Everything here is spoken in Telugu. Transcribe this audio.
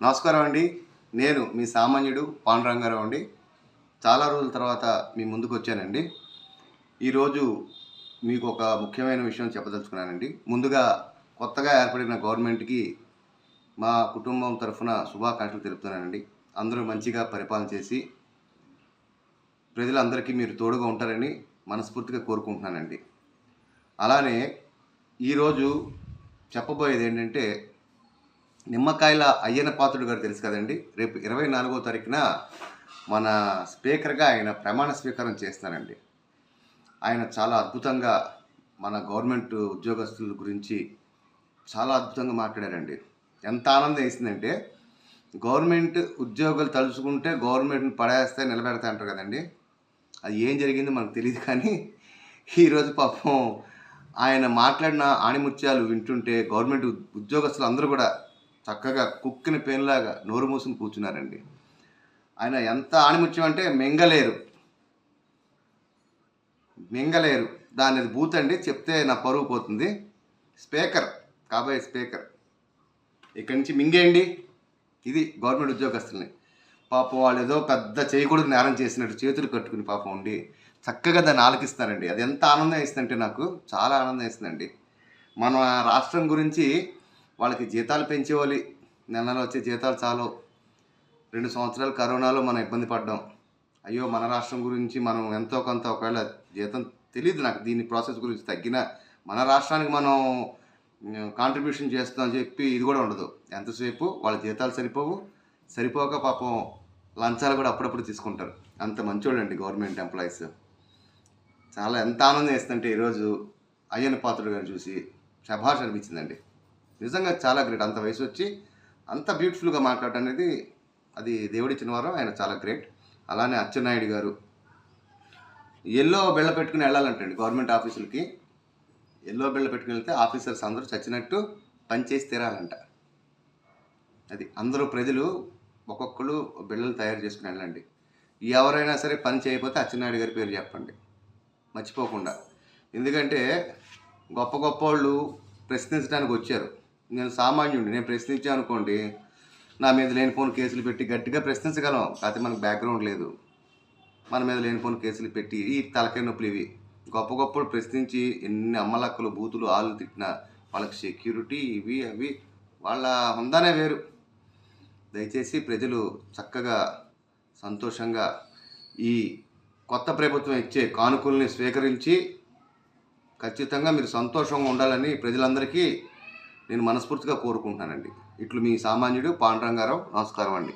నమస్కారం అండి. నేను మీ సామాన్యుడు పాండురంగారావు అండి. చాలా రోజుల తర్వాత మీ ముందుకు వచ్చానండి. ఈరోజు మీకు ఒక ముఖ్యమైన విషయం చెప్పదలుచుకున్నానండి. ముందుగా కొత్తగా ఏర్పడిన గవర్నమెంట్‌కి మా కుటుంబం తరఫున శుభాకాంక్షలు తెలుపుతున్నానండి. అందరూ మంచిగా పరిపాలన చేసి ప్రజలందరికీ మీరు తోడుగా ఉంటారని మనస్ఫూర్తిగా కోరుకుంటున్నానండి. అలానే ఈరోజు చెప్పబోయేది ఏంటంటే, నిమ్మకాయల అయ్యన్న పాత్రుడు గారు తెలుసు కదండి. రేపు 24వ తారీఖున మన స్పీకర్గా ఆయన ప్రమాణ స్వీకారం చేస్తారండి. ఆయన చాలా అద్భుతంగా మన గవర్నమెంట్ ఉద్యోగస్తుల గురించి చాలా అద్భుతంగా మాట్లాడారండి. ఎంత ఆనందం వేసిందంటే, గవర్నమెంట్ ఉద్యోగులు తలుచుకుంటే గవర్నమెంట్ని పడేస్తే నిలబెడతా అంటారు కదండి. అది ఏం జరిగిందో మనకు తెలియదు, కానీ ఈరోజు పాపం ఆయన మాట్లాడిన ఆణిముత్యాలు వింటుంటే గవర్నమెంట్ ఉద్యోగస్తులు అందరూ కూడా చక్కగా కుక్కిన పేనులాగా నోరు మూసుకుని కూర్చున్నారండి. ఆయన ఎంత ఆణిముత్యం అంటే మింగలేరు దాని బూత్ అండి, చెప్తే నా పరువు పోతుంది. స్పీకర్, కాబోయే స్పీకర్ ఇక్కడి నుంచి మింగేయండి. ఇది గవర్నమెంట్ ఉద్యోగస్తుల్ని. పాపం వాళ్ళు ఏదో పెద్ద చేయకూడదు నేరం చేసినట్టు చేతులు కట్టుకుని పాపం ఉండి చక్కగా దాన్ని ఆలకిస్తారండి. అది ఎంత ఆనందం ఇస్తుందంటే నాకు చాలా ఆనందం ఇస్తుందండి. మన రాష్ట్రం గురించి వాళ్ళకి జీతాలు పెంచేవాలి, నెలలో వచ్చే జీతాలు చాలు. 2 సంవత్సరాలు కరోనాలో మనం ఇబ్బంది పడ్డాం. అయ్యో, మన రాష్ట్రం గురించి మనం ఎంతో కొంత ఒకవేళ జీతం తెలియదు నాకు, దీని ప్రాసెస్ గురించి తగ్గిన మన రాష్ట్రానికి మనం కాంట్రిబ్యూషన్ చేస్తామని చెప్పి ఇది కూడా ఉండదు. ఎంతసేపు వాళ్ళ జీతాలు సరిపోక పాపం లంచాలు కూడా అప్పుడప్పుడు తీసుకుంటారు. అంత మంచోళ్ళండి గవర్నమెంట్ ఎంప్లాయీస్. చాలా ఎంత ఆనందం వేస్తుందంటే ఈరోజు అయ్యన్న పాత్రుడు గారిని చూసి శభాష్ అనిపించిందండి. నిజంగా చాలా గ్రేట్. అంత వయసు వచ్చి అంత బ్యూటిఫుల్గా మాట్లాడటం అనేది అది దేవుడిచ్చిన వారం. ఆయన చాలా గ్రేట్. అలానే అచ్చెన్నాయుడు గారు ఎల్లో బిళ్ళ పెట్టుకుని వెళ్ళాలంటండి గవర్నమెంట్ ఆఫీసులకి. ఎల్లో బిళ్ళ పెట్టుకుని వెళ్తే ఆఫీసర్స్ అందరూ చచ్చినట్టు పనిచేసి తీరాలంట. అది అందరూ ప్రజలు ఒక్కొక్కరు బిళ్ళలు తయారు చేసుకుని వెళ్ళండి. ఎవరైనా సరే పని చేయకపోతే అచ్చెన్నాయుడు గారి పేరు చెప్పండి మర్చిపోకుండా. ఎందుకంటే గొప్ప గొప్ప వాళ్ళు ప్రశ్నించడానికి వచ్చారు. నేను సామాన్యుడిని, నేను ప్రశ్నించాను అనుకోండి, నా మీద లేనిపోని కేసులు పెట్టి గట్టిగా ప్రశ్నించగలం. కాకపోతే మనకు బ్యాక్గ్రౌండ్ లేదు. మన మీద లేనిపోని కేసులు పెట్టి ఈ తలకాయ నొప్పులు ఇవి. గొప్ప గొప్పలు ప్రశ్నించి ఎన్ని అమ్మలక్కలు బూతులు ఆళ్ళు తిట్టినా వాళ్ళకి సెక్యూరిటీ ఇవి అవి వాళ్ళ హుందానే వేరు. దయచేసి ప్రజలు చక్కగా సంతోషంగా ఈ కొత్త ప్రభుత్వం ఇచ్చే కానుకల్ని స్వీకరించి ఖచ్చితంగా మీరు సంతోషంగా ఉండాలని ప్రజలందరికీ నేను మనస్ఫూర్తిగా కోరుకుంటున్నానండి. ఇట్లు మీ సామాన్యుడు పాండురంగారావు. నమస్కారం అండి.